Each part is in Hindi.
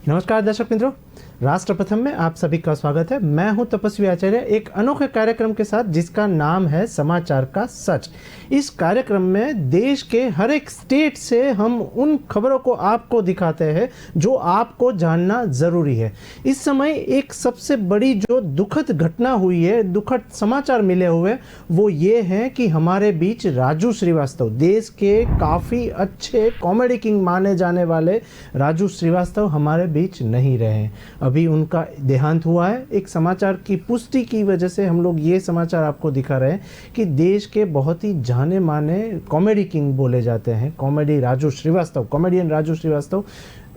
नमस्कार दर्शक मित्रों, राष्ट्र प्रथम में आप सभी का स्वागत है। मैं हूं तपस्वी आचार्य, एक अनोखे कार्यक्रम के साथ जिसका नाम है समाचार का सच। इस कार्यक्रम में देश के हर एक स्टेट से हम उन खबरों को आपको दिखाते हैं जो आपको जानना ज़रूरी है। इस समय एक सबसे बड़ी जो दुखद घटना हुई है, दुखद समाचार मिले हुए, वो ये है कि हमारे बीच राजू श्रीवास्तव, देश के काफ़ी अच्छे कॉमेडी किंग माने जाने वाले राजू श्रीवास्तव हमारे बीच नहीं रहे। अभी उनका देहांत हुआ है। एक समाचार की पुष्टि की वजह से हम लोग ये समाचार आपको दिखा रहे हैं कि देश के बहुत ही जाने माने कॉमेडी किंग बोले जाते हैं, कॉमेडियन राजू श्रीवास्तव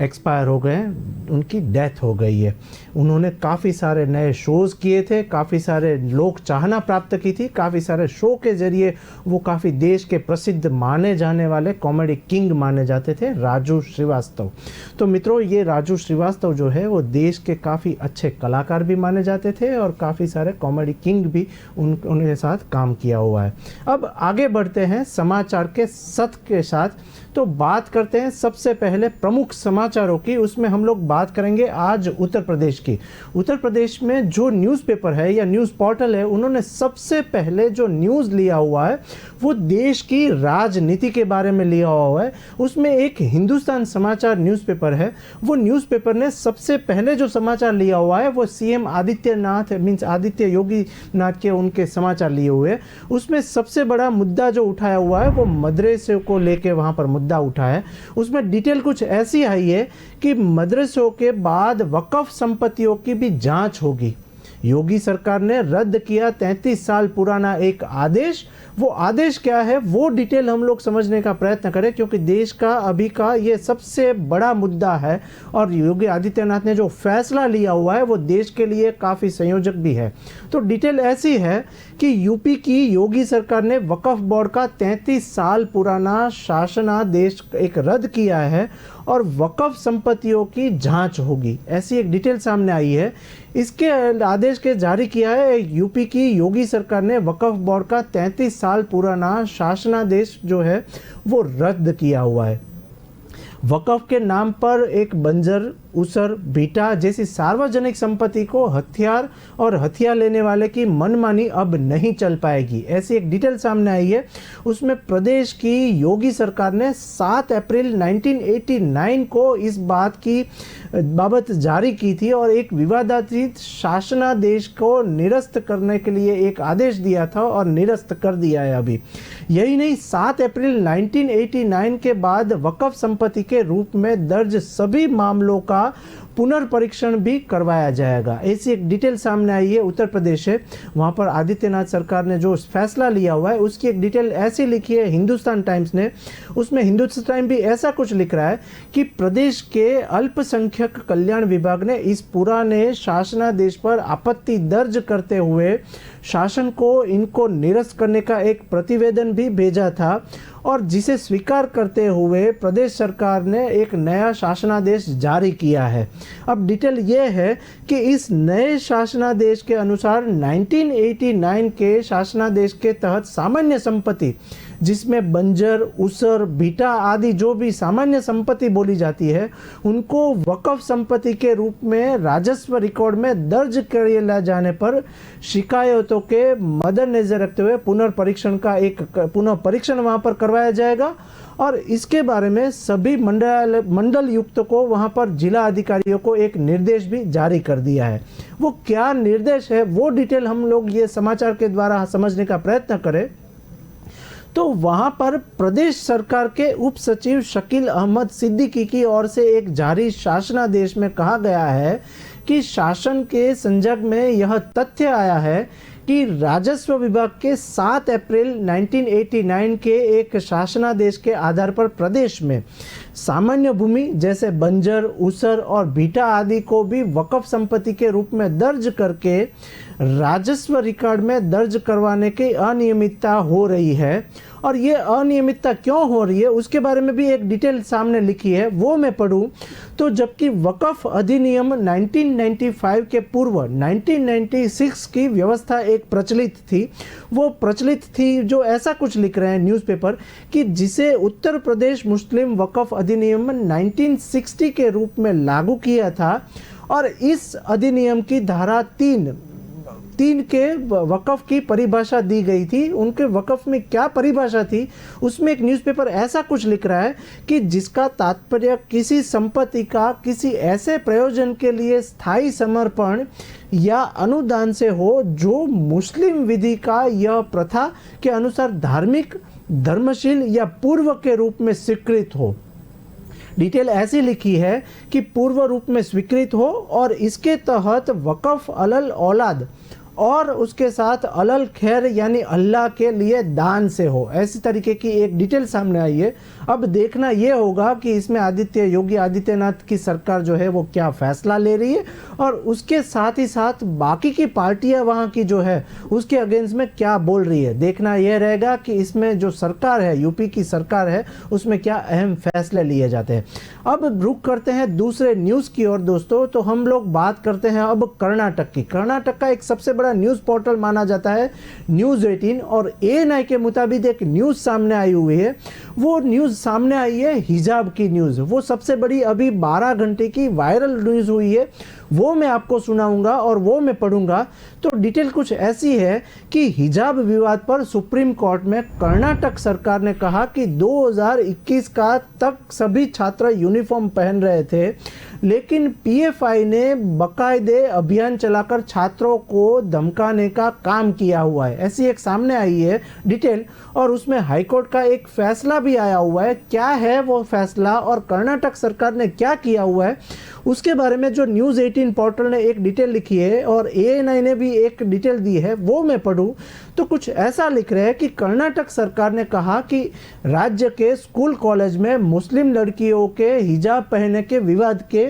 एक्सपायर हो गए हैं, उनकी डेथ हो गई है। उन्होंने काफ़ी सारे नए शोज़ किए थे, काफ़ी सारे लोक चाहना प्राप्त की थी, काफ़ी सारे शो के ज़रिए वो काफ़ी देश के प्रसिद्ध माने जाने वाले कॉमेडी किंग माने जाते थे, राजू श्रीवास्तव। तो मित्रों, ये राजू श्रीवास्तव जो है वो देश के काफ़ी अच्छे कलाकार भी माने जाते थे और काफ़ी सारे कॉमेडी किंग भी उनके साथ काम किया हुआ है। अब आगे बढ़ते हैं समाचार के सत्र के साथ। तो बात करते हैं सबसे पहले प्रमुख समाचारों की। उसमें हम लोग बात करेंगे आज उत्तर प्रदेश की। उत्तर प्रदेश में जो न्यूज़पेपर है या न्यूज़ पोर्टल है, उन्होंने सबसे पहले जो न्यूज़ लिया हुआ है वो देश की राजनीति के बारे में लिया हुआ है। उसमें एक हिंदुस्तान समाचार न्यूज़पेपर है। वो न्यूज़पेपर ने सबसे पहले जो समाचार लिया हुआ है वो सीएम आदित्य योगी नाथ के उनके समाचार लिए हुए हैं। उसमें सबसे बड़ा मुद्दा जो उठाया हुआ है वो मदरसे को लेके वहाँ पर मुद्दा उठा है। उसमें डिटेल कुछ ऐसी आई है कि मदरसों के बाद वक्फ संपत्तियों की भी जांच होगी। योगी सरकार ने रद्द किया 33 साल पुराना एक आदेश। वो आदेश क्या है वो डिटेल हम लोग समझने का प्रयत्न करें, क्योंकि देश का अभी का ये सबसे बड़ा मुद्दा है और योगी आदित्यनाथ ने जो फैसला लिया हुआ है वो देश के लिए काफ़ी संयोजक भी है। तो डिटेल ऐसी है कि यूपी की योगी सरकार ने वक्फ बोर्ड का 33 साल पुराना शासनादेश एक रद्द किया है और वक्फ संपत्तियों की जांच होगी, ऐसी एक डिटेल सामने आई है। इसके आदेश के जारी किया है यूपी की योगी सरकार ने वक्फ बोर्ड का 33 साल पुराना शासनादेश जो है वो रद्द किया हुआ है। वक्फ के नाम पर एक बंजर, उसर, बीटा जैसी सार्वजनिक संपत्ति को हथियार लेने वाले की मनमानी अब नहीं चल पाएगी, ऐसी एक डिटेल सामने आई है। उसमें प्रदेश की योगी सरकार ने 7 अप्रैल 1989 को इस बाबत जारी की थी और एक विवादातीत शासनादेश को निरस्त करने के लिए एक आदेश दिया था और निरस्त कर दिया है अभी। यही नहीं, 7 अप्रैल 1989 के बाद वक्फ संपत्ति के रूप में दर्ज सभी मामलों का पुनर्परीक्षण भी करवाया जाएगा, ऐसी एक डिटेल सामने आई है। उत्तर प्रदेश है, वहाँ पर आदित्यनाथ सरकार ने जो फैसला लिया हुआ है उसकी एक डिटेल ऐसी लिखी है हिंदुस्तान टाइम्स ने। उसमें हिंदुस्तान टाइम्स भी ऐसा कुछ लिख रहा है कि प्रदेश के अल्पसंख्यक कल्याण विभाग ने इस पुराने शासनादेश पर आपत्ति दर्ज करते हुए शासन को इनको निरस्त करने का एक प्रतिवेदन भी भेजा था और जिसे स्वीकार करते हुए प्रदेश सरकार ने एक नया शासनादेश जारी किया है। अब डिटेल ये है कि इस नए शासनादेश के अनुसार 1989 के शासनादेश के तहत सामान्य संपत्ति, जिसमें बंजर, उसर, बीटा आदि जो भी सामान्य संपत्ति बोली जाती है, उनको वक्फ संपत्ति के रूप में राजस्व रिकॉर्ड में दर्ज किए जाने पर शिकायतों के मद्देनजर रखते हुए पुनः परीक्षण वहाँ पर करवाया जाएगा और इसके बारे में सभी मंडल युक्त को वहाँ पर जिला अधिकारियों को एक निर्देश भी जारी कर दिया है। वो क्या निर्देश है वो डिटेल हम लोग ये समाचार के द्वारा समझने का प्रयत्न करें तो वहाँ पर प्रदेश सरकार के उप सचिव शकील अहमद सिद्दीकी की ओर से एक जारी शासनादेश में कहा गया है कि शासन के संजग में यह तथ्य आया है कि राजस्व विभाग के 7 अप्रैल 1989 के एक शासनादेश के आधार पर प्रदेश में सामान्य भूमि जैसे बंजर, उसर और बीटा आदि को भी वक्फ संपत्ति के रूप में दर्ज करके राजस्व रिकॉर्ड में दर्ज करवाने की अनियमितता हो रही है। और ये अनियमितता क्यों हो रही है उसके बारे में भी एक डिटेल सामने लिखी है, वो मैं पढ़ूं तो जबकि वक्फ अधिनियम 1995 के पूर्व 1996 की व्यवस्था एक प्रचलित थी, वो प्रचलित थी जो ऐसा कुछ लिख रहे हैं न्यूज़पेपर कि जिसे उत्तर प्रदेश मुस्लिम वक्फ अधिनियम 1960 के रूप में लागू किया था। और इस अधिनियम की धारा 3 के वक़फ़ की परिभाषा दी गई थी। उनके वक़फ़ में क्या परिभाषा थी, उसमें एक न्यूज़पेपर ऐसा कुछ लिख रहा है कि जिसका तात्पर्य किसी संपत्ति का किसी ऐसे प्रयोजन के लिए स्थायी समर्पण या अनुदान से हो जो मुस्लिम विधि का यह प्रथा के अनुसार धार्मिक, धर्मशील या पूर्व के रूप में स्वीकृत हो। डिटेल ऐसी लिखी है कि पूर्व रूप में स्वीकृत हो और इसके तहत वक़फ़ अलल औलाद और उसके साथ अलल खैर यानी अल्लाह के लिए दान से हो। ऐसी तरीके की एक डिटेल सामने आई है। अब देखना ये होगा कि इसमें योगी आदित्यनाथ की सरकार जो है वो क्या फैसला ले रही है और उसके साथ ही साथ बाकी की पार्टियां वहाँ की जो है उसके अगेंस्ट में क्या बोल रही है। देखना यह रहेगा कि इसमें जो सरकार है, यूपी की सरकार है, उसमें क्या अहम फैसले लिए जाते हैं। अब रुक करते हैं दूसरे न्यूज़ की ओर दोस्तों, तो हम लोग बात करते हैं अब कर्नाटक की। कर्नाटक का एक सबसे बड़ा न्यूज़ पोर्टल माना जाता है न्यूज़ 18 और ANI के मुताबिक एक न्यूज़ सामने आई हुई है। वो न्यूज़ सामने आई है हिजाब की न्यूज़। वो सबसे बड़ी अभी 12 घंटे की वायरल न्यूज़ हुई है, वो मैं आपको सुनाऊंगा और वो मैं पढ़ूंगा। तो डिटेल कुछ ऐसी है कि हिजाब विवाद पर सुप्रीम कोर्ट में कर्नाटक सरकार ने कहा कि 2021 का तक सभी छात्र यूनिफॉर्म पहन रहे थे, लेकिन PFI ने बाकायदे अभियान चलाकर छात्रों को धमकाने का काम किया हुआ है। ऐसी एक सामने आई है डिटेल और उसमें हाईकोर्ट का एक फैसला भी आया हुआ है। क्या है वो फैसला और कर्नाटक सरकार ने क्या किया हुआ है उसके बारे में जो न्यूज़ 18 पोर्टल ने एक डिटेल लिखी है और ANI ने भी एक डिटेल दी है, वो मैं पढ़ूं तो कुछ ऐसा लिख रहे हैं कि कर्नाटक सरकार ने कहा कि राज्य के स्कूल कॉलेज में मुस्लिम लड़कियों के हिजाब पहनने के विवाद के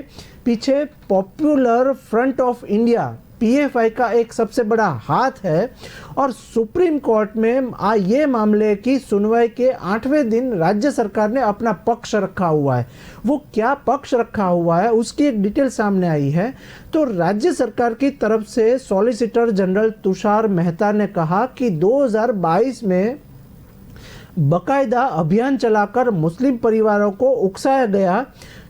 पीछे popular front of India PFI का एक सबसे बड़ा हाथ है। और सुप्रीम कोर्ट में ये मामले की सुनवाई के 8वें दिन राज्य सरकार ने अपना पक्ष रखा हुआ है। वो क्या पक्ष रखा हुआ है उसकी एक डिटेल सामने आई है। तो राज्य सरकार की तरफ से सॉलिसिटर जनरल तुषार मेहता ने कहा कि 2022 में बाकायदा अभियान चलाकर मुस्लिम परिवारों को उकसाया गया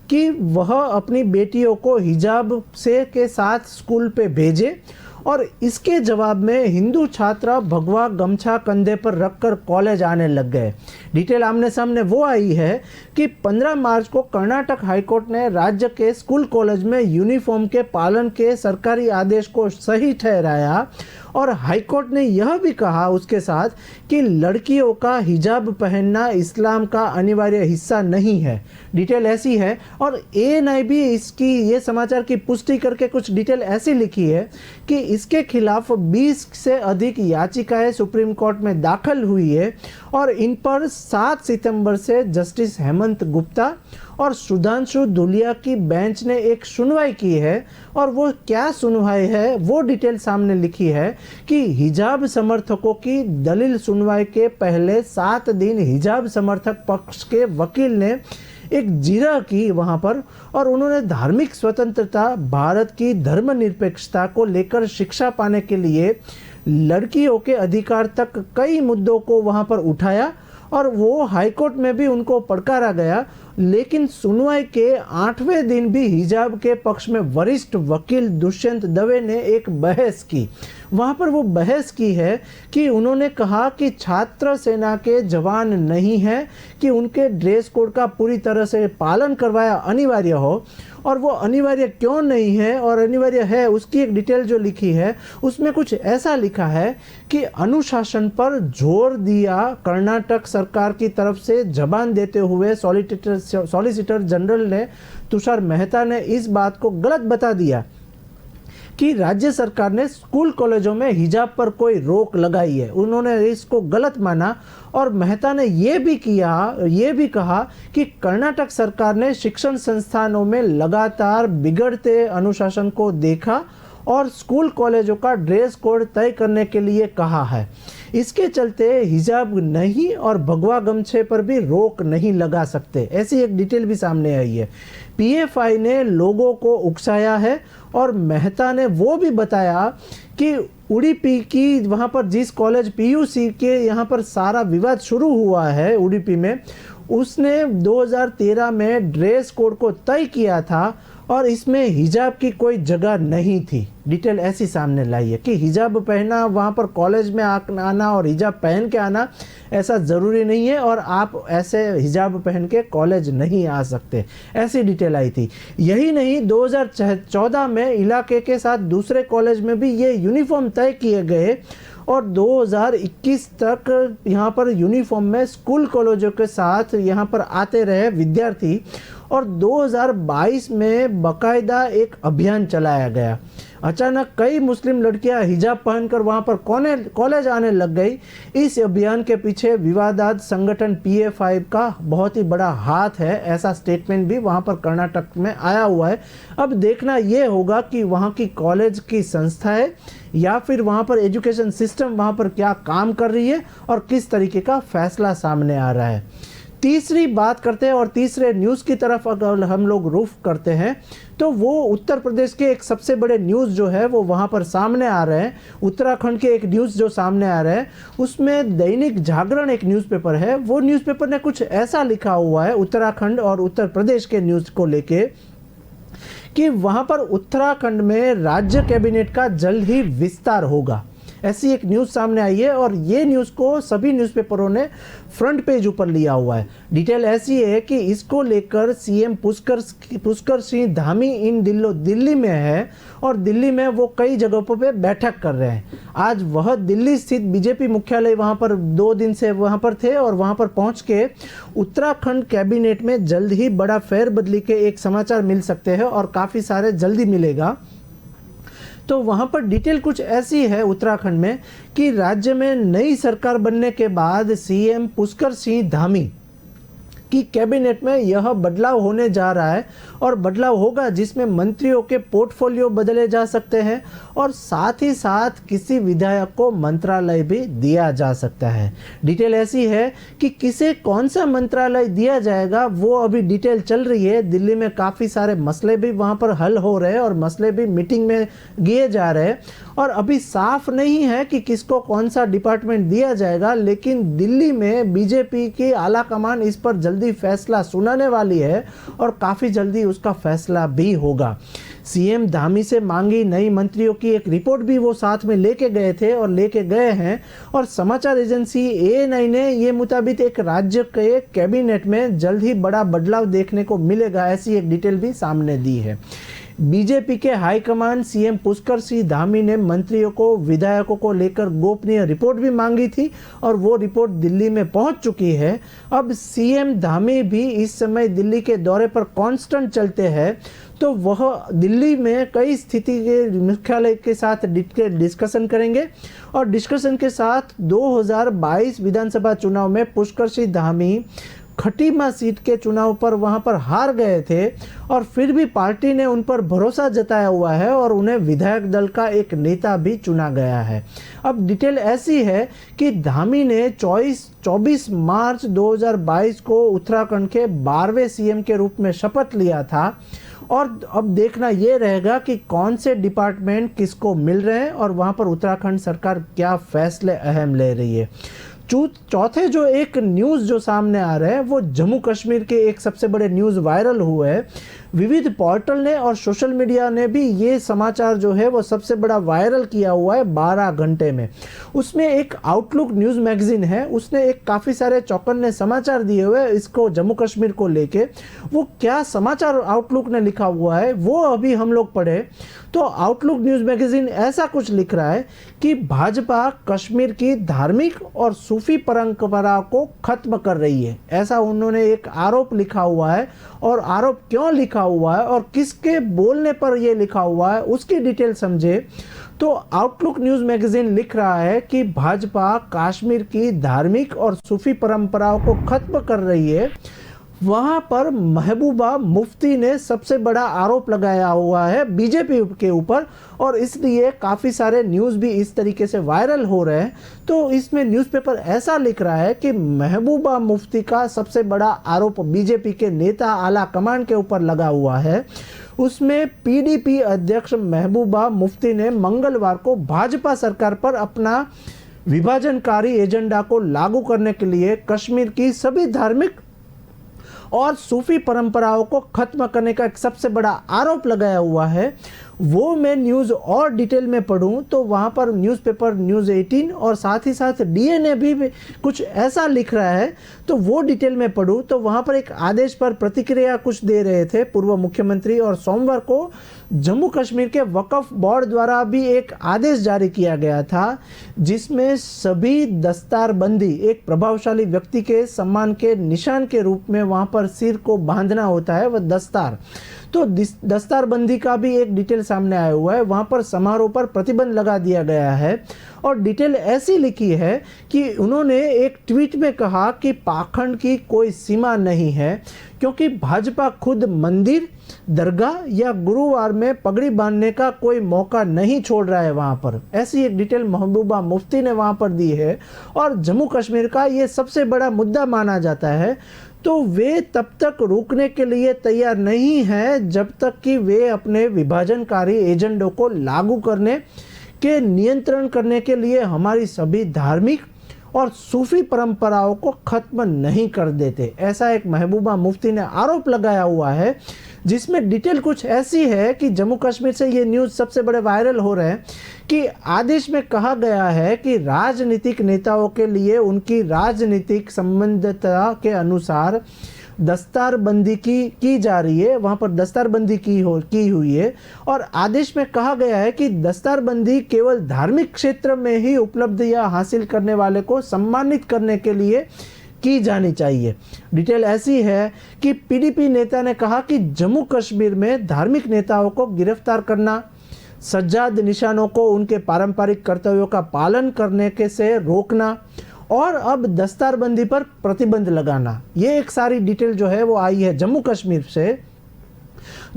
कि वह अपनी बेटियों को हिजाब से के साथ स्कूल पे भेजे और इसके जवाब में हिंदू छात्रा भगवा गमछा कंधे पर रखकर कॉलेज आने लग गए। डिटेल आमने सामने वो आई है कि 15 मार्च को कर्नाटक हाईकोर्ट ने राज्य के स्कूल कॉलेज में यूनिफॉर्म के पालन के सरकारी आदेश को सही ठहराया और हाईकोर्ट ने यह भी कहा उसके साथ कि लड़कियों का हिजाब पहनना इस्लाम का अनिवार्य हिस्सा नहीं है। डिटेल ऐसी है और ANI भी इसकी ये समाचार की पुष्टि करके कुछ डिटेल ऐसी लिखी है कि इसके खिलाफ 20 से अधिक याचिकाएं सुप्रीम कोर्ट में दाखिल हुई है और इन पर 7 सितंबर से जस्टिस हेमंत गुप्ता और सुधांशु धुलिया की बेंच ने एक सुनवाई की है। और वो क्या सुनवाई है वो डिटेल सामने लिखी है कि हिजाब समर्थकों की दलील सुनवाई के पहले 7 दिन हिजाब समर्थक पक्ष के वकील ने एक जिरह की वहाँ पर और उन्होंने धार्मिक स्वतंत्रता, भारत की धर्मनिरपेक्षता को लेकर शिक्षा पाने के लिए लड़कियों के अधिकार तक कई मुद्दों को वहाँ पर उठाया और वो हाईकोर्ट में भी उनको पड़कारा गया। लेकिन सुनवाई के 8वें दिन भी हिजाब के पक्ष में वरिष्ठ वकील दुष्यंत दवे ने एक बहस की। वहाँ पर वो बहस की है कि उन्होंने कहा कि छात्र सेना के जवान नहीं हैं कि उनके ड्रेस कोड का पूरी तरह से पालन करवाया अनिवार्य हो और वो अनिवार्य क्यों नहीं है और अनिवार्य है उसकी एक डिटेल जो लिखी है उसमें कुछ ऐसा लिखा है कि अनुशासन पर जोर दिया कर्नाटक सरकार की तरफ से जबान देते हुए सॉलिसिटर जनरल ने तुषार मेहता ने इस बात को गलत बता दिया कि राज्य सरकार ने स्कूल कॉलेजों में हिजाब पर कोई रोक लगाई है। उन्होंने इसको गलत माना और मेहता ने ये भी कहा कि कर्नाटक सरकार ने शिक्षण संस्थानों में लगातार बिगड़ते अनुशासन को देखा और स्कूल कॉलेजों का ड्रेस कोड तय करने के लिए कहा है। इसके चलते हिजाब नहीं और भगवा गमछे पर भी रोक नहीं लगा सकते, ऐसी एक डिटेल भी सामने आई है। पीएफआई ने लोगों को उकसाया है और मेहता ने वो भी बताया कि उडुपी की वहाँ पर जिस कॉलेज पीयूसी के यहाँ पर सारा विवाद शुरू हुआ है उडुपी में, उसने 2013 में ड्रेस कोड को तय किया था और इसमें हिजाब की कोई जगह नहीं थी। डिटेल ऐसी सामने लाई है कि हिजाब पहना वहाँ पर कॉलेज में आना और हिजाब पहन के आना ऐसा ज़रूरी नहीं है और आप ऐसे हिजाब पहन के कॉलेज नहीं आ सकते, ऐसी डिटेल आई थी। यही नहीं, 2014 में इलाके के साथ दूसरे कॉलेज में भी ये यूनिफॉर्म तय किए गए और 2021 तक यहाँ पर यूनिफॉर्म में स्कूल कॉलेजों के साथ यहाँ पर आते रहे विद्यार्थी और 2022 में बाकायदा एक अभियान चलाया गया। अचानक कई मुस्लिम लड़कियां हिजाब पहनकर वहां पर कॉलेज आने लग गई। इस अभियान के पीछे विवादास्पद संगठन पीएफआई का बहुत ही बड़ा हाथ है, ऐसा स्टेटमेंट भी वहां पर कर्नाटक में आया हुआ है। अब देखना ये होगा कि वहां की कॉलेज की संस्थाएं या फिर वहां पर एजुकेशन सिस्टम वहां पर क्या काम कर रही है और किस तरीके का फैसला सामने आ रहा है। तीसरी बात करते हैं और तीसरे न्यूज़ की तरफ अगर हम लोग रुख करते हैं तो वो उत्तर प्रदेश के एक सबसे बड़े न्यूज़ जो है वो वहाँ पर सामने आ रहे हैं। उत्तराखंड के एक न्यूज़ जो सामने आ रहा है उसमें दैनिक जागरण एक न्यूज़पेपर है, वो न्यूज़पेपर ने कुछ ऐसा लिखा हुआ है उत्तराखंड और उत्तर प्रदेश के न्यूज़ को लेके कि वहाँ पर उत्तराखंड में राज्य कैबिनेट का जल्द ही विस्तार होगा, ऐसी एक न्यूज़ सामने आई है और ये न्यूज़ को सभी न्यूज़पेपरों ने फ्रंट पेज ऊपर लिया हुआ है। डिटेल ऐसी है कि इसको लेकर सीएम पुष्कर सिंह धामी इन दिल्ली में है और दिल्ली में वो कई जगहों पे बैठक कर रहे हैं। आज वह दिल्ली स्थित बीजेपी मुख्यालय वहाँ पर 2 दिन से वहाँ पर थे और वहाँ पर पहुँच के उत्तराखंड कैबिनेट में जल्द ही बड़ा फेरबदली के एक समाचार मिल सकते हैं और काफ़ी सारे जल्दी मिलेगा। तो वहाँ पर डिटेल कुछ ऐसी है उत्तराखंड में कि राज्य में नई सरकार बनने के बाद सीएम पुष्कर सिंह धामी कि कैबिनेट में यह बदलाव होने जा रहा है और बदलाव होगा जिसमें मंत्रियों के पोर्टफोलियो बदले जा सकते हैं और साथ ही साथ किसी विधायक को मंत्रालय भी दिया जा सकता है। डिटेल ऐसी है कि किसे कौन सा मंत्रालय दिया जाएगा वो अभी डिटेल चल रही है। दिल्ली में काफ़ी सारे मसले भी वहाँ पर हल हो रहे हैं और मसले भी मीटिंग में किए जा रहे हैं और अभी साफ नहीं है कि किसको कौन सा डिपार्टमेंट दिया जाएगा, लेकिन दिल्ली में बीजेपी की आला कमान इस पर जल्दी फैसला सुनाने वाली है और काफ़ी जल्दी उसका फैसला भी होगा। सीएम धामी से मांगी नई मंत्रियों की एक रिपोर्ट भी वो साथ में लेके गए थे और लेके गए हैं और समाचार एजेंसी ANI ने ये मुताबिक एक राज्य के कैबिनेट में जल्द ही बड़ा बदलाव देखने को मिलेगा, ऐसी एक डिटेल भी सामने दी है। बीजेपी के हाईकमान सीएम पुष्कर सिंह धामी ने मंत्रियों को विधायकों को लेकर गोपनीय रिपोर्ट भी मांगी थी और वो रिपोर्ट दिल्ली में पहुंच चुकी है। अब सीएम धामी भी इस समय दिल्ली के दौरे पर कांस्टेंट चलते हैं तो वह दिल्ली में कई स्थिति के मुख्यालय के साथ डिस्कशन करेंगे और डिस्कशन के साथ 2022 विधानसभा चुनाव में पुष्कर सिंह धामी खटीमा सीट के चुनाव पर वहां पर हार गए थे और फिर भी पार्टी ने उन पर भरोसा जताया हुआ है और उन्हें विधायक दल का एक नेता भी चुना गया है। अब डिटेल ऐसी है कि धामी ने 24 मार्च 2022 को उत्तराखंड के 12वें सीएम के रूप में शपथ लिया था और अब देखना ये रहेगा कि कौन से डिपार्टमेंट किसको मिल रहे हैं और वहां पर उत्तराखंड सरकार क्या फैसले अहम ले रही है। चौथे जो एक न्यूज़ जो सामने आ रहा है वो जम्मू कश्मीर के एक सबसे बड़े न्यूज़ वायरल हुए है। विविध पोर्टल ने और सोशल मीडिया ने भी ये समाचार जो है वो सबसे बड़ा वायरल किया हुआ है 12 घंटे में। उसमें एक आउटलुक न्यूज़ मैगजीन है, उसने एक काफ़ी सारे चौकन्ने समाचार दिए हुए इसको जम्मू कश्मीर को लेके। वो क्या समाचार आउटलुक ने लिखा हुआ है वो अभी हम लोग पढ़े तो आउटलुक न्यूज़ मैगजीन ऐसा कुछ लिख रहा है कि भाजपा कश्मीर की धार्मिक और सूफी परंपरा को खत्म कर रही है, ऐसा उन्होंने एक आरोप लिखा हुआ है। और आरोप क्यों लिखा हुआ है और किसके बोलने पर यह लिखा हुआ है उसकी डिटेल समझे तो आउटलुक न्यूज़ मैगजीन लिख रहा है कि भाजपा कश्मीर की धार्मिक और सूफी परंपराओं को खत्म कर रही है। वहां पर महबूबा मुफ्ती ने सबसे बड़ा आरोप लगाया हुआ है बीजेपी के ऊपर, और इसलिए काफ़ी सारे न्यूज़ भी इस तरीके से वायरल हो रहे हैं। तो इसमें न्यूज़पेपर ऐसा लिख रहा है कि महबूबा मुफ्ती का सबसे बड़ा आरोप बीजेपी के नेता आला कमान के ऊपर लगा हुआ है। उसमें पीडीपी अध्यक्ष महबूबा मुफ्ती ने मंगलवार को भाजपा सरकार पर अपना विभाजनकारी एजेंडा को लागू करने के लिए कश्मीर की सभी धार्मिक और सूफी परंपराओं को खत्म करने का एक सबसे बड़ा आरोप लगाया हुआ है। वो मैं न्यूज़ और डिटेल में पढ़ूं तो वहाँ पर न्यूज़पेपर न्यूज़ 18 और साथ ही साथ डीएनए भी कुछ ऐसा लिख रहा है। तो वो डिटेल में पढ़ूं तो वहाँ पर एक आदेश पर प्रतिक्रिया कुछ दे रहे थे पूर्व मुख्यमंत्री, और सोमवार को जम्मू कश्मीर के वक्फ बोर्ड द्वारा भी एक आदेश जारी किया गया था, जिसमें सभी दस्तारबंदी एक प्रभावशाली व्यक्ति के सम्मान के निशान के रूप में वहाँ पर सिर को बांधना होता है, वह दस्तार। तो दस्तारबंदी का भी एक डिटेल सामने आया हुआ है। वहाँ पर समारोह पर प्रतिबंध लगा दिया गया है, और डिटेल ऐसी लिखी है कि उन्होंने एक ट्वीट में कहा कि पाखंड की कोई सीमा नहीं है, क्योंकि भाजपा खुद मंदिर, दरगाह या गुरुवार में पगड़ी बांधने का कोई मौका नहीं छोड़ रहा है वहाँ पर। ऐसी एक डिटेल महबूबा मुफ्ती ने वहाँ पर दी है, और जम्मू कश्मीर का ये सबसे बड़ा मुद्दा माना जाता है। तो वे तब तक रुकने के लिए तैयार नहीं हैं जब तक कि वे अपने विभाजनकारी एजेंडों को लागू करने के नियंत्रण करने के लिए हमारी सभी धार्मिक और सूफी परंपराओं को खत्म नहीं कर देते। ऐसा एक महबूबा मुफ्ती ने आरोप लगाया हुआ है, जिसमें डिटेल कुछ ऐसी है कि जम्मू कश्मीर से ये न्यूज़ सबसे बड़े वायरल हो रहे हैं कि आदेश में कहा गया है कि राजनीतिक नेताओं के लिए उनकी राजनीतिक संबद्धता के अनुसार दस्तारबंदी की जा रही है, वहाँ पर दस्तारबंदी की हुई है। और आदेश में कहा गया है कि दस्तारबंदी केवल धार्मिक क्षेत्र में ही उपलब्धियां हासिल करने वाले को सम्मानित करने के लिए की जानी चाहिए। डिटेल ऐसी है कि पीडीपी नेता ने कहा कि जम्मू कश्मीर में धार्मिक नेताओं को गिरफ्तार करना, सज्जाद निशानों को उनके पारंपरिक कर्तव्यों का पालन करने के से रोकना, और अब दस्तारबंदी पर प्रतिबंध लगाना, ये एक सारी डिटेल जो है वो आई है जम्मू कश्मीर से।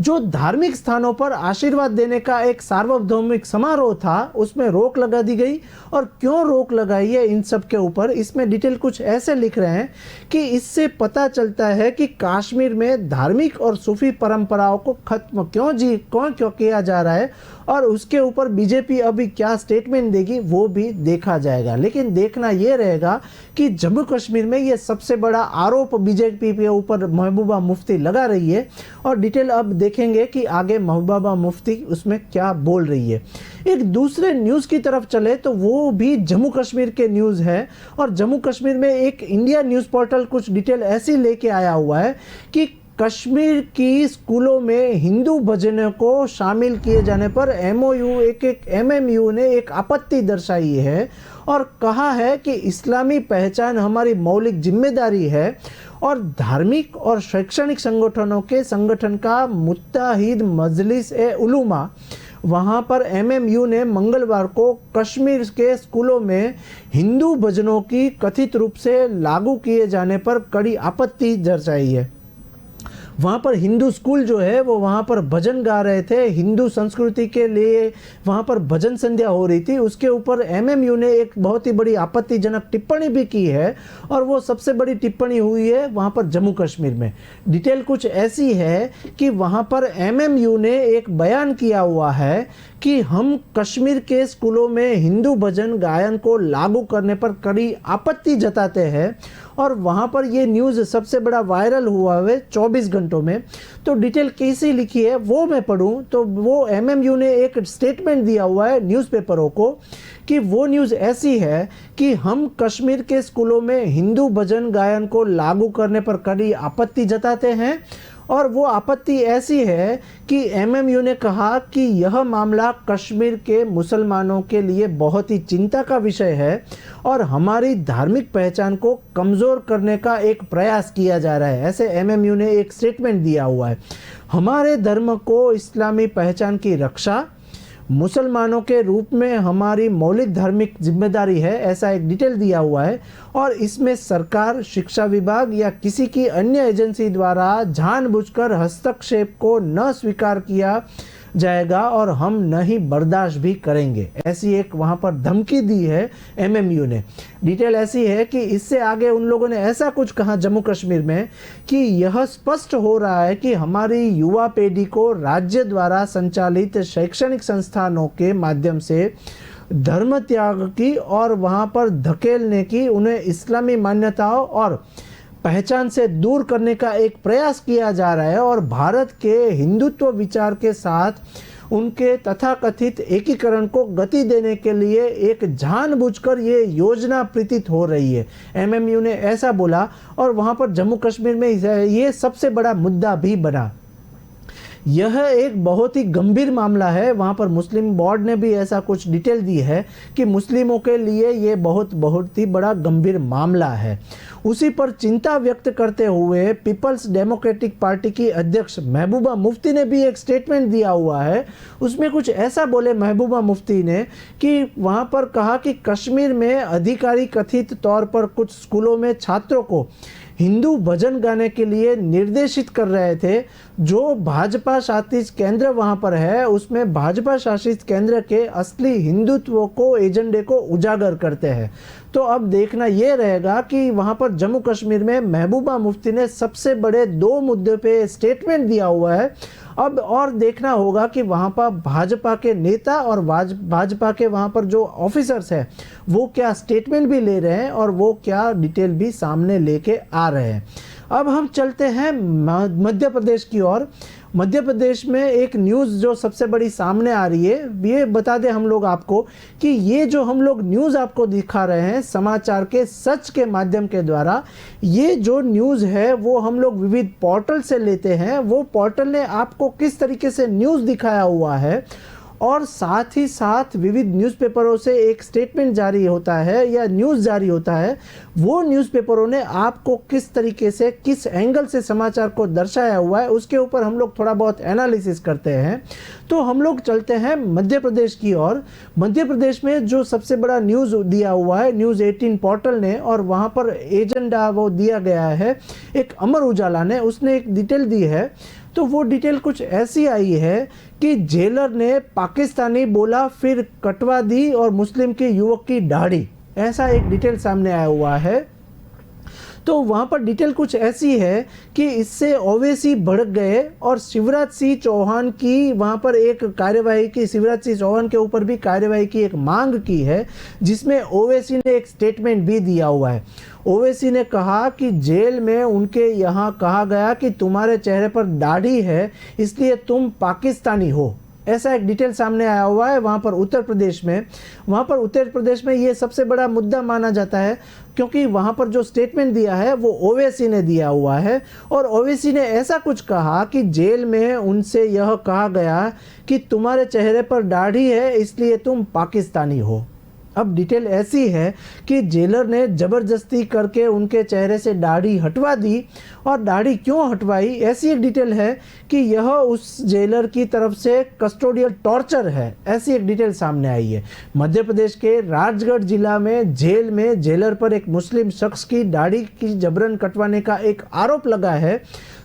जो धार्मिक स्थानों पर आशीर्वाद देने का एक सार्वभौमिक समारोह था, उसमें रोक लगा दी गई। और क्यों रोक लगाई है इन सब के ऊपर, इसमें डिटेल कुछ ऐसे लिख रहे हैं कि इससे पता चलता है कि कश्मीर में धार्मिक और सूफी परंपराओं को खत्म क्यों किया जा रहा है, और उसके ऊपर बीजेपी अभी क्या स्टेटमेंट देगी वो भी देखा जाएगा। लेकिन देखना ये रहेगा कि जम्मू कश्मीर में ये सबसे बड़ा आरोप बीजेपी के ऊपर महबूबा मुफ्ती लगा रही है, और डिटेल अब देखेंगे कि आगे महबूबा मुफ्ती उसमें क्या बोल रही है। एक दूसरे न्यूज़ की तरफ चले तो वो भी जम्मू कश्मीर के न्यूज़ है, और जम्मू कश्मीर में एक इंडिया न्यूज़ पोर्टल कुछ डिटेल ऐसी लेके आया हुआ है कि कश्मीर की स्कूलों में हिंदू भजनों को शामिल किए जाने पर एमएमयू ने एक आपत्ति दर्शाई है, और कहा है कि इस्लामी पहचान हमारी मौलिक जिम्मेदारी है, और धार्मिक और शैक्षणिक संगठनों के संगठन का मुत्ताहिद मजलिस ए उलूमा, वहाँ पर एमएमयू ने मंगलवार को कश्मीर के स्कूलों में हिंदू भजनों की कथित रूप से लागू किए जाने पर कड़ी आपत्ति दर्शाई है। वहाँ पर हिंदू स्कूल जो है वो वहाँ पर भजन गा रहे थे, हिंदू संस्कृति के लिए वहाँ पर भजन संध्या हो रही थी, उसके ऊपर एमएमयू ने एक बहुत ही बड़ी आपत्तिजनक टिप्पणी भी की है, और वो सबसे बड़ी टिप्पणी हुई है वहाँ पर जम्मू कश्मीर में। डिटेल कुछ ऐसी है कि वहाँ पर एमएमयू ने एक बयान किया हुआ है कि हम कश्मीर के स्कूलों में हिंदू भजन गायन को लागू करने पर कड़ी आपत्ति जताते हैं, और वहाँ पर ये न्यूज़ सबसे बड़ा वायरल हुआ है 24 घंटों में। तो डिटेल कैसी लिखी है वो मैं पढ़ूँ तो वो एमएमयू ने एक स्टेटमेंट दिया हुआ है न्यूज़पेपरों को, कि वो न्यूज़ ऐसी है कि हम कश्मीर के स्कूलों में हिंदू भजन गायन को लागू करने पर कड़ी आपत्ति जताते हैं, और वो आपत्ति ऐसी है कि एमएमयू ने कहा कि यह मामला कश्मीर के मुसलमानों के लिए बहुत ही चिंता का विषय है, और हमारी धार्मिक पहचान को कमज़ोर करने का एक प्रयास किया जा रहा है। ऐसे एमएमयू ने एक स्टेटमेंट दिया हुआ है। हमारे धर्म को इस्लामी पहचान की रक्षा मुसलमानों के रूप में हमारी मौलिक धार्मिक जिम्मेदारी है, ऐसा एक डिटेल दिया हुआ है। और इसमें सरकार, शिक्षा विभाग या किसी की अन्य एजेंसी द्वारा जानबूझकर हस्तक्षेप को न स्वीकार किया जाएगा और हम नहीं बर्दाश्त भी करेंगे, ऐसी एक वहाँ पर धमकी दी है एमएमयू ने। डिटेल ऐसी है कि इससे आगे उन लोगों ने ऐसा कुछ कहा जम्मू कश्मीर में कि यह स्पष्ट हो रहा है कि हमारी युवा पीढ़ी को राज्य द्वारा संचालित शैक्षणिक संस्थानों के माध्यम से धर्म त्याग की और वहाँ पर धकेलने की, उन्हें इस्लामी मान्यताओं और पहचान से दूर करने का एक प्रयास किया जा रहा है और भारत के हिंदुत्व विचार के साथ उनके तथाकथित एकीकरण को गति देने के लिए एक जानबूझकर ये योजना प्रतीत हो रही है। एमएमयू ने ऐसा बोला और वहाँ पर जम्मू कश्मीर में ये सबसे बड़ा मुद्दा भी बना। यह एक बहुत ही गंभीर मामला है। वहाँ पर मुस्लिम बोर्ड ने भी ऐसा कुछ डिटेल दी है कि मुस्लिमों के लिए ये बहुत ही बड़ा गंभीर मामला है। उसी पर चिंता व्यक्त करते हुए पीपल्स डेमोक्रेटिक पार्टी की अध्यक्ष महबूबा मुफ्ती ने भी एक स्टेटमेंट दिया हुआ है। उसमें कुछ ऐसा बोले महबूबा मुफ्ती ने कि वहाँ पर कहा कि कश्मीर में अधिकारी कथित तौर पर कुछ स्कूलों में छात्रों को हिंदू भजन गाने के लिए निर्देशित कर रहे थे। जो भाजपा शासित केंद्र वहाँ पर है उसमें भाजपा शासित केंद्र के असली हिंदुत्व को एजेंडे को उजागर करते हैं। तो अब देखना ये रहेगा कि वहाँ पर जम्मू कश्मीर में महबूबा मुफ्ती ने सबसे बड़े 2 मुद्दे पे स्टेटमेंट दिया हुआ है। अब और देखना होगा कि वहाँ पर भाजपा के नेता और भाजपा के वहाँ पर जो ऑफिसर्स हैं वो क्या स्टेटमेंट भी ले रहे हैं और वो क्या डिटेल भी सामने लेके आ रहे हैं। अब हम चलते हैं मध्य प्रदेश की ओर। मध्य प्रदेश में एक न्यूज़ जो सबसे बड़ी सामने आ रही है, ये बता दें हम लोग आपको कि ये जो हम लोग न्यूज़ आपको दिखा रहे हैं समाचार के सच के माध्यम के द्वारा, ये जो न्यूज़ है वो हम लोग विविध पोर्टल से लेते हैं। वो पोर्टल ने आपको किस तरीके से न्यूज़ दिखाया हुआ है और साथ ही साथ विविध न्यूज़पेपरों से एक स्टेटमेंट जारी होता है या न्यूज़ जारी होता है, वो न्यूज़पेपरों ने आपको किस तरीके से किस एंगल से समाचार को दर्शाया हुआ है उसके ऊपर हम लोग थोड़ा बहुत एनालिसिस करते हैं। तो हम लोग चलते हैं मध्य प्रदेश की ओर। मध्य प्रदेश में जो सबसे बड़ा न्यूज़ दिया हुआ है न्यूज़ 18 पोर्टल ने, और वहाँ पर एजेंडा वो दिया गया है एक अमर उजाला ने, उसने एक डिटेल दी है। तो वो डिटेल कुछ ऐसी आई है कि जेलर ने पाकिस्तानी बोला फिर कटवा दी और मुस्लिम के युवक की दाढ़ी, ऐसा एक डिटेल सामने आया हुआ है। तो वहाँ पर डिटेल कुछ ऐसी है कि इससे ओवैसी भड़क गए और शिवराज सिंह चौहान की वहाँ पर एक कार्यवाही की, शिवराज सिंह चौहान के ऊपर भी कार्यवाही की एक मांग की है, जिसमें ओवैसी ने एक स्टेटमेंट भी दिया हुआ है। ओवैसी ने कहा कि जेल में उनके यहाँ कहा गया कि तुम्हारे चेहरे पर दाढ़ी है इसलिए तुम पाकिस्तानी हो, ऐसा एक डिटेल सामने आया हुआ है। वहाँ पर उत्तर प्रदेश में ये सबसे बड़ा मुद्दा माना जाता है क्योंकि वहाँ पर जो स्टेटमेंट दिया है वो ओवैसी ने दिया हुआ है और ओवैसी ने ऐसा कुछ कहा कि जेल में उनसे यह कहा गया कि तुम्हारे चेहरे पर दाढ़ी है इसलिए तुम पाकिस्तानी हो। अब डिटेल ऐसी है कि जेलर ने ज़बरदस्ती करके उनके चेहरे से दाढ़ी हटवा दी, और दाढ़ी क्यों हटवाई ऐसी एक डिटेल है कि यह उस जेलर की तरफ से कस्टोडियल टॉर्चर है, ऐसी एक डिटेल सामने आई है। मध्य प्रदेश के राजगढ़ जिला में जेल में जेलर पर एक मुस्लिम शख्स की दाढ़ी की जबरन कटवाने का एक आरोप लगा है।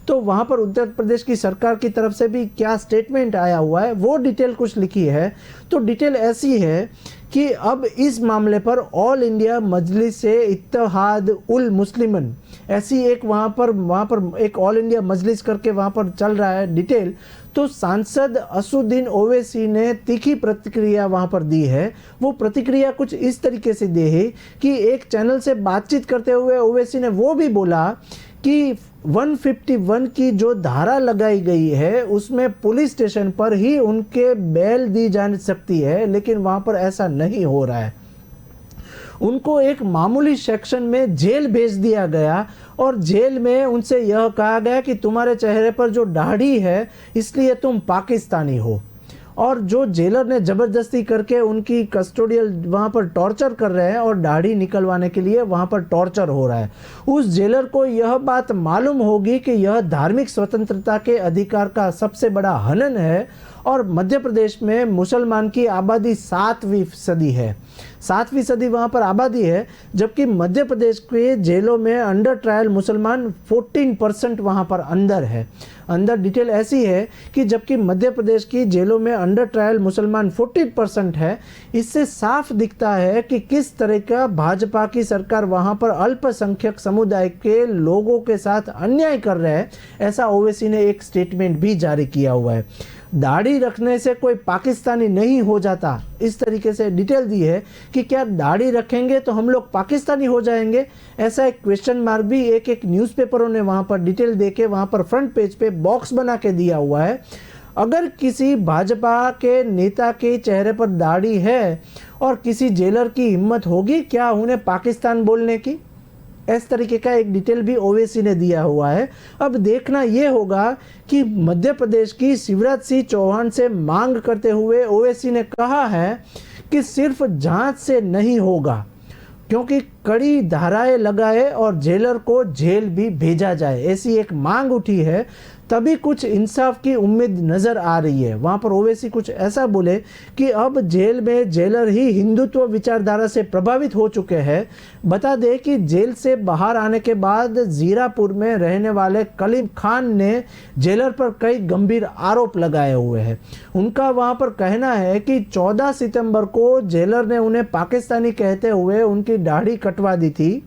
तो वहाँ पर उत्तर प्रदेश की सरकार की तरफ से भी क्या स्टेटमेंट आया हुआ है वो डिटेल कुछ लिखी है। तो डिटेल ऐसी है कि अब इस मामले पर ऑल इंडिया मजलिस से इत्तेहाद उल मुस्लिमन, ऐसी एक वहाँ पर एक ऑल इंडिया मजलिस करके वहाँ पर चल रहा है डिटेल। तो सांसद असुद्दीन ओवैसी ने तीखी प्रतिक्रिया वहाँ पर दी है। वो प्रतिक्रिया कुछ इस तरीके से दी है कि एक चैनल से बातचीत करते हुए ओवैसी ने वो भी बोला कि 151 की जो धारा लगाई गई है उसमें पुलिस स्टेशन पर ही उनके बेल दी जा सकती है, लेकिन वहाँ पर ऐसा नहीं हो रहा है। उनको एक मामूली सेक्शन में जेल भेज दिया गया और जेल में उनसे यह कहा गया कि तुम्हारे चेहरे पर जो दाढ़ी है इसलिए तुम पाकिस्तानी हो, और जो जेलर ने ज़बरदस्ती करके उनकी कस्टोडियल वहाँ पर टॉर्चर कर रहे हैं और दाढ़ी निकलवाने के लिए वहाँ पर टॉर्चर हो रहा है। उस जेलर को यह बात मालूम होगी कि यह धार्मिक स्वतंत्रता के अधिकार का सबसे बड़ा हनन है और मध्य प्रदेश में मुसलमान की आबादी 7वीं सदी है, 7वीं सदी वहाँ पर आबादी है, जबकि मध्य प्रदेश के जेलों में अंडर ट्रायल मुसलमान 14% वहाँ पर अंदर है। अंदर डिटेल ऐसी है कि जबकि मध्य प्रदेश की जेलों में अंडर ट्रायल मुसलमान 14% है, इससे साफ दिखता है कि किस तरह का भाजपा की सरकार वहाँ पर अल्पसंख्यक समुदाय के लोगों के साथ अन्याय कर रहे हैं। ऐसा ओवैसी ने एक स्टेटमेंट भी जारी किया हुआ है। दाढ़ी रखने से कोई पाकिस्तानी नहीं हो जाता, इस तरीके से डिटेल दी है कि क्या दाढ़ी रखेंगे तो हम लोग पाकिस्तानी हो जाएंगे, ऐसा एक क्वेश्चन मार्क भी एक न्यूज़पेपरों ने वहाँ पर डिटेल देके वहाँ पर फ्रंट पेज पे बॉक्स बना के दिया हुआ है। अगर किसी भाजपा के नेता के चेहरे पर दाढ़ी है और किसी जेलर की हिम्मत होगी क्या उन्हें पाकिस्तान बोलने की, इस तरीके का एक डिटेल भी ओवैसी ने दिया हुआ है। अब देखना ये होगा कि मध्य प्रदेश की शिवराज सिंह चौहान से मांग करते हुए ओवैसी ने कहा है कि सिर्फ जांच से नहीं होगा, क्योंकि कड़ी धाराएं लगाए और जेलर को जेल भी भेजा जाए, ऐसी एक मांग उठी है, तभी कुछ इंसाफ की उम्मीद नज़र आ रही है। वहाँ पर ओवैसी कुछ ऐसा बोले कि अब जेल में जेलर ही हिंदुत्व विचारधारा से प्रभावित हो चुके हैं। बता दें कि जेल से बाहर आने के बाद जीरापुर में रहने वाले कलीम खान ने जेलर पर कई गंभीर आरोप लगाए हुए हैं। उनका वहाँ पर कहना है कि 14 सितंबर को जेलर ने उन्हें पाकिस्तानी कहते हुए उनकी दाढ़ी कटवा दी थी।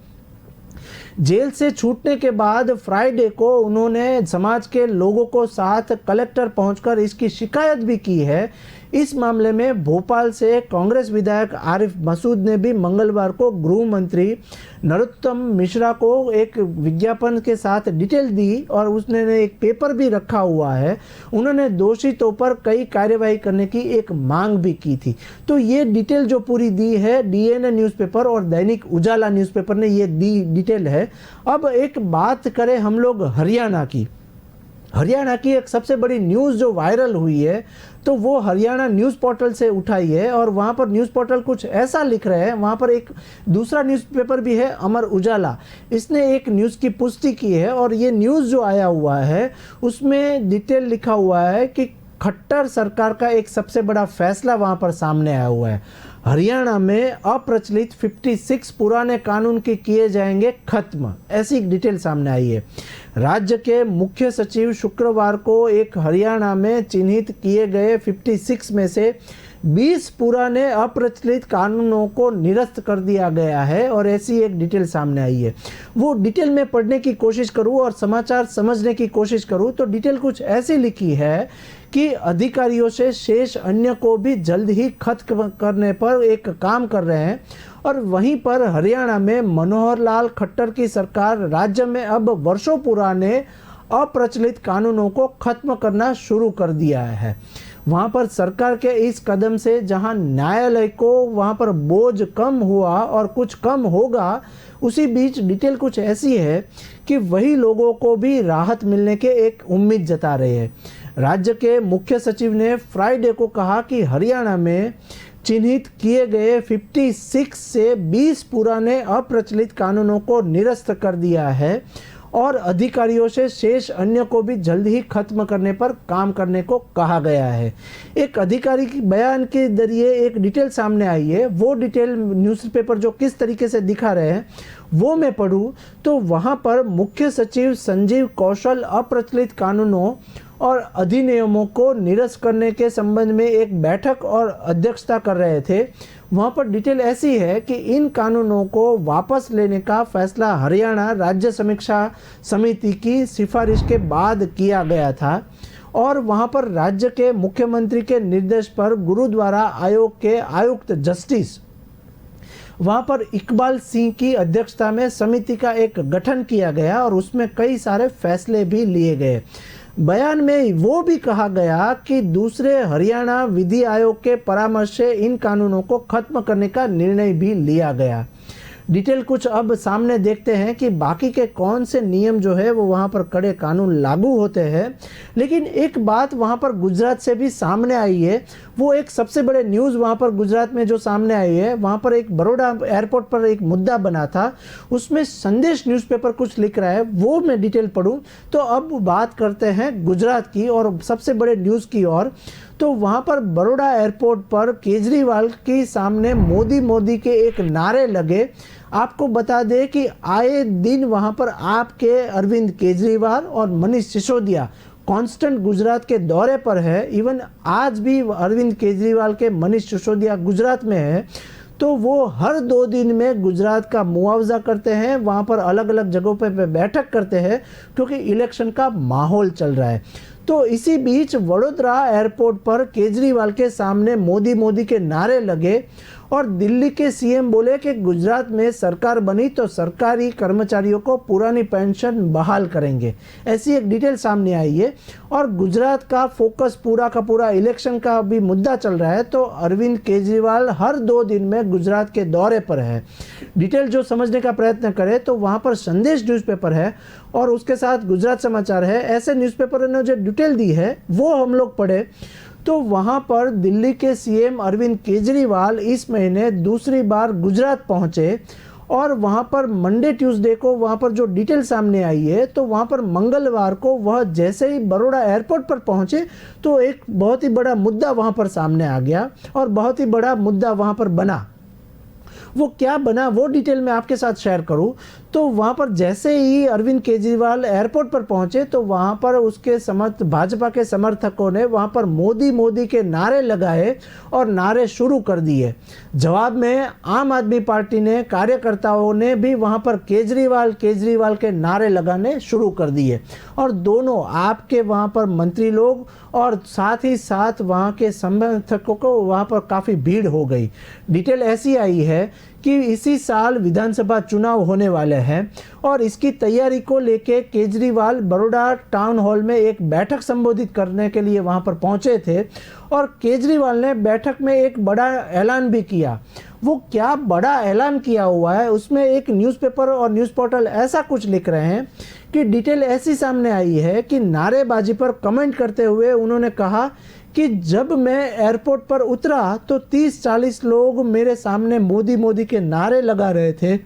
जेल से छूटने के बाद फ्राइडे को उन्होंने समाज के लोगों को साथ कलेक्टर पहुंचकर इसकी शिकायत भी की है। इस मामले में भोपाल से कांग्रेस विधायक आरिफ मसूद ने भी मंगलवार को गृह मंत्री नरोत्तम मिश्रा को एक विज्ञापन के साथ डिटेल दी और उसने एक पेपर भी रखा हुआ है। उन्होंने दोषियों पर कई कार्यवाही करने की एक मांग भी की थी। तो ये डिटेल जो पूरी दी है डीएनए न्यूज़पेपर और दैनिक उजाला न्यूज़पेपर ने ये दी डिटेल है। अब एक बात करें हम लोग हरियाणा की। हरियाणा की एक सबसे बड़ी न्यूज़ जो वायरल हुई है तो वो हरियाणा न्यूज़ पोर्टल से उठाई है और वहाँ पर न्यूज़ पोर्टल कुछ ऐसा लिख रहे हैं। वहाँ पर एक दूसरा न्यूज़पेपर भी है अमर उजाला, इसने एक न्यूज़ की पुष्टि की है और ये न्यूज़ जो आया हुआ है उसमें डिटेल लिखा हुआ है कि खट्टर सरकार का एक सबसे बड़ा फैसला वहाँ पर सामने आया हुआ है। हरियाणा में अप्रचलित 56 पुराने कानून के किए जाएंगे खत्म, ऐसी डिटेल सामने आई है। राज्य के मुख्य सचिव शुक्रवार को एक हरियाणा में चिन्हित किए गए 56 में से 20 पुराने अप्रचलित कानूनों को निरस्त कर दिया गया है और ऐसी एक डिटेल सामने आई है। वो डिटेल में पढ़ने की कोशिश करूं और समाचार समझने की कोशिश करूं तो डिटेल कुछ ऐसी लिखी है कि अधिकारियों से शेष अन्य को भी जल्द ही खत्म करने पर एक काम कर रहे हैं। और वहीं पर हरियाणा में मनोहर लाल खट्टर की सरकार राज्य में अब वर्षों पुराने अप्रचलित कानूनों को खत्म करना शुरू कर दिया है। वहाँ पर सरकार के इस कदम से जहाँ न्यायालय को वहाँ पर बोझ कम हुआ और कुछ कम होगा, उसी बीच डिटेल कुछ ऐसी है कि वही लोगों को भी राहत मिलने के एक उम्मीद जता रहे हैं। राज्य के मुख्य सचिव ने फ्राइडे को कहा कि हरियाणा में चिन्हित किए गए 56 से 20 पुराने अप्रचलित कानूनों को निरस्त कर दिया है और अधिकारियों से शेष अन्य को भी जल्द ही खत्म करने पर काम करने को कहा गया है। एक अधिकारी की बयान के जरिए एक डिटेल सामने आई है। वो डिटेल न्यूज़पेपर जो किस तरीके से दिखा रहे हैं वो मैं पढ़ूँ तो वहाँ पर मुख्य सचिव संजीव कौशल अप्रचलित कानूनों और अधिनियमों को निरस्त करने के संबंध में एक बैठक और अध्यक्षता कर रहे थे। वहाँ पर डिटेल ऐसी है कि इन कानूनों को वापस लेने का फैसला हरियाणा राज्य समीक्षा समिति की सिफारिश के बाद किया गया था और वहाँ पर राज्य के मुख्यमंत्री के निर्देश पर गुरुद्वारा आयोग के आयुक्त जस्टिस वहाँ पर इकबाल सिंह की अध्यक्षता में समिति का एक गठन किया गया और उसमें कई सारे फैसले भी लिए गए। बयान में वो भी कहा गया कि दूसरे हरियाणा विधि आयोग के परामर्श से इन कानूनों को खत्म करने का निर्णय भी लिया गया। डिटेल कुछ अब सामने देखते हैं कि बाकी के कौन से नियम जो है वो वहाँ पर कड़े कानून लागू होते हैं। लेकिन एक बात वहाँ पर गुजरात से भी सामने आई है। वो एक सबसे बड़े न्यूज़ वहाँ पर गुजरात में जो सामने आई है, वहाँ पर एक बड़ौदा एयरपोर्ट पर एक मुद्दा बना था, उसमें संदेश न्यूज़पेपर कुछ लिख रहा है, वो मैं डिटेल पढ़ूँ तो अब बात करते हैं गुजरात की और सबसे बड़े न्यूज़ की ओर। तो वहाँ पर बड़ौदा एयरपोर्ट पर केजरीवाल के सामने मोदी मोदी के एक नारे लगे। आपको बता दें कि आए दिन वहाँ पर आपके अरविंद केजरीवाल और मनीष सिसोदिया कांस्टेंट गुजरात के दौरे पर है। इवन आज भी अरविंद केजरीवाल के मनीष सिसोदिया गुजरात में है, तो वो हर 2 दिन में गुजरात का मुआवजा करते हैं, वहाँ पर अलग अलग जगहों पे बैठक करते हैं क्योंकि इलेक्शन का माहौल चल रहा है। तो इसी बीच वडोदरा एयरपोर्ट पर केजरीवाल के सामने मोदी मोदी के नारे लगे और दिल्ली के सीएम बोले कि गुजरात में सरकार बनी तो सरकारी कर्मचारियों को पुरानी पेंशन बहाल करेंगे। ऐसी एक डिटेल सामने आई है और गुजरात का फोकस पूरा का पूरा इलेक्शन का भी मुद्दा चल रहा है। तो अरविंद केजरीवाल हर 2 दिन में गुजरात के दौरे पर है। डिटेल जो समझने का प्रयत्न करें तो वहाँ पर संदेश न्यूज़पेपर है और उसके साथ गुजरात समाचार है। ऐसे न्यूज़पेपर ने जो डिटेल दी है वो हम लोग पढ़े तो वहाँ पर दिल्ली के सीएम अरविंद केजरीवाल इस महीने दूसरी बार गुजरात पहुँचे और वहाँ पर मंडे ट्यूसडे को वहाँ पर जो डिटेल सामने आई है तो वहाँ पर मंगलवार को वह जैसे ही बड़ौदा एयरपोर्ट पर पहुँचे तो एक बहुत ही बड़ा मुद्दा वहाँ पर सामने आ गया और बहुत ही बड़ा मुद्दा वहाँ पर बना। वो क्या बना वो डिटेल में आपके साथ शेयर करूं तो वहाँ पर जैसे ही अरविंद केजरीवाल एयरपोर्ट पर पहुंचे तो वहाँ पर उसके भाजपा के समर्थकों ने वहाँ पर मोदी मोदी के नारे लगाए और नारे शुरू कर दिए। जवाब में आम आदमी पार्टी ने कार्यकर्ताओं ने भी वहाँ पर केजरीवाल के नारे लगाने शुरू कर दिए और दोनों आपके वहाँ पर मंत्री लोग और साथ ही साथ वहाँ के समर्थकों को वहाँ पर काफ़ी भीड़ हो गई। डिटेल ऐसी आई है कि इसी साल विधानसभा चुनाव होने वाले हैं और इसकी तैयारी को लेके केजरीवाल बड़ौदा टाउन हॉल में एक बैठक संबोधित करने के लिए वहां पर पहुंचे थे और केजरीवाल ने बैठक में एक बड़ा ऐलान भी किया। वो क्या बड़ा ऐलान किया हुआ है उसमें एक न्यूज़पेपर और न्यूज़ पोर्टल ऐसा कुछ लिख रहे हैं कि डिटेल ऐसी सामने आई है कि नारेबाजी पर कमेंट करते हुए उन्होंने कहा कि जब मैं एयरपोर्ट पर उतरा तो 30-40 लोग मेरे सामने मोदी मोदी के नारे लगा रहे थे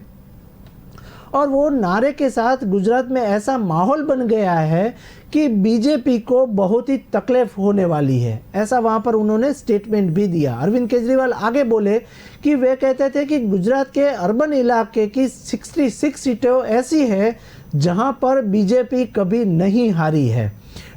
और वो नारे के साथ गुजरात में ऐसा माहौल बन गया है कि बीजेपी को बहुत ही तकलीफ होने वाली है। ऐसा वहाँ पर उन्होंने स्टेटमेंट भी दिया। अरविंद केजरीवाल आगे बोले कि वे कहते थे कि गुजरात के अर्बन इलाके की 66 सीटें ऐसी है जहाँ पर बीजेपी कभी नहीं हारी है।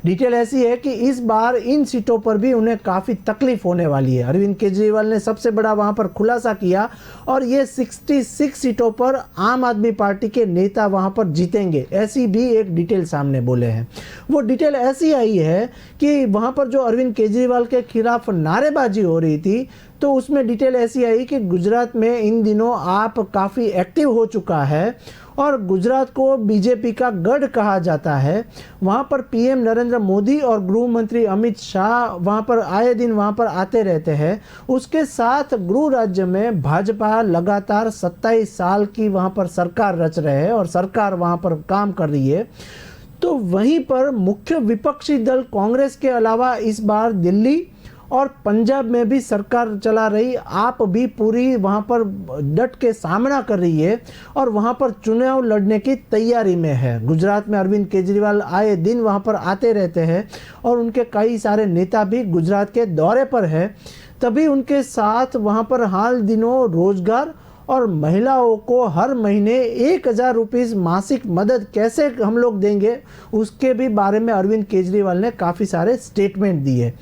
डिटेल ऐसी है कि इस बार इन सीटों पर भी उन्हें काफ़ी तकलीफ होने वाली है। अरविंद केजरीवाल ने सबसे बड़ा वहां पर खुलासा किया और ये 66 सीटों पर आम आदमी पार्टी के नेता वहां पर जीतेंगे, ऐसी भी एक डिटेल सामने बोले हैं। वो डिटेल ऐसी आई है कि वहां पर जो अरविंद केजरीवाल के खिलाफ नारेबाजी हो रही थी तो उसमें डिटेल ऐसी आई कि गुजरात में इन दिनों आप काफ़ी एक्टिव हो चुका है और गुजरात को बीजेपी का गढ़ कहा जाता है। वहाँ पर पीएम नरेंद्र मोदी और गृह मंत्री अमित शाह वहाँ पर आए दिन वहाँ पर आते रहते हैं। उसके साथ गृह राज्य में भाजपा लगातार 27 साल की वहाँ पर सरकार रच रहे हैं और सरकार वहाँ पर काम कर रही है। तो वहीं पर मुख्य विपक्षी दल कांग्रेस के अलावा इस बार दिल्ली और पंजाब में भी सरकार चला रही आप भी पूरी वहाँ पर डट के सामना कर रही है और वहाँ पर चुनाव लड़ने की तैयारी में है। गुजरात में अरविंद केजरीवाल आए दिन वहाँ पर आते रहते हैं और उनके कई सारे नेता भी गुजरात के दौरे पर है। तभी उनके साथ वहाँ पर हाल दिनों रोजगार और महिलाओं को हर महीने 1000 रुपये मासिक मदद कैसे हम लोग देंगे उसके भी बारे में अरविंद केजरीवाल ने काफ़ी सारे स्टेटमेंट दिए।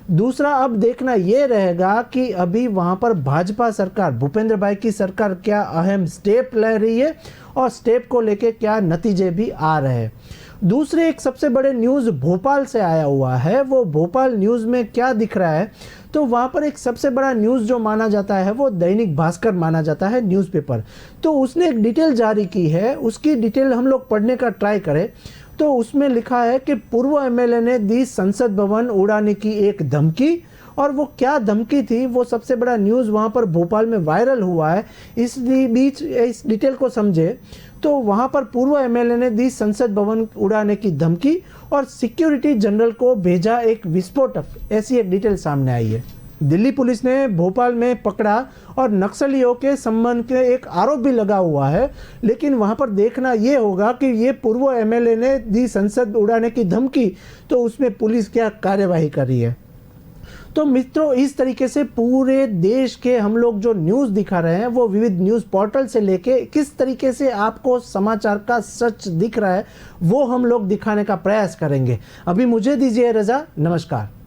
दूसरा अब देखना ये रहेगा कि अभी वहाँ पर भाजपा सरकार भूपेंद्र भाई की सरकार क्या अहम स्टेप ले रही है और स्टेप को लेके क्या नतीजे भी आ रहे हैं। दूसरे एक सबसे बड़े न्यूज़ भोपाल से आया हुआ है। वो भोपाल न्यूज़ में क्या दिख रहा है तो वहाँ पर एक सबसे बड़ा न्यूज़ जो माना जाता है वो दैनिक भास्कर माना जाता है न्यूज़पेपर। तो उसने एक डिटेल जारी की है, उसकी डिटेल हम लोग पढ़ने का ट्राई करें तो उसमें लिखा है कि पूर्व एमएलए ने दी संसद भवन उड़ाने की एक धमकी और वो क्या धमकी थी वो सबसे बड़ा न्यूज़ वहाँ पर भोपाल में वायरल हुआ है। इस बीच इस डिटेल को समझे तो वहाँ पर पूर्व एमएलए ने दी संसद भवन उड़ाने की धमकी और सिक्योरिटी जनरल को भेजा एक विस्फोटक, ऐसी एक डिटेल सामने आई है। दिल्ली पुलिस ने भोपाल में पकड़ा और नक्सलियों के संबंध के एक आरोप भी लगा हुआ है, लेकिन वहां पर देखना ये होगा कि ये पूर्व एमएलए ने दी संसद उड़ाने की धमकी तो उसमें पुलिस क्या कार्यवाही कर रही है। तो मित्रों, इस तरीके से पूरे देश के हम लोग जो न्यूज़ दिखा रहे हैं वो विविध न्यूज़ पोर्टल से लेके किस तरीके से आपको समाचार का सच दिख रहा है वो हम लोग दिखाने का प्रयास करेंगे। अभी मुझे दीजिए रजा, नमस्कार।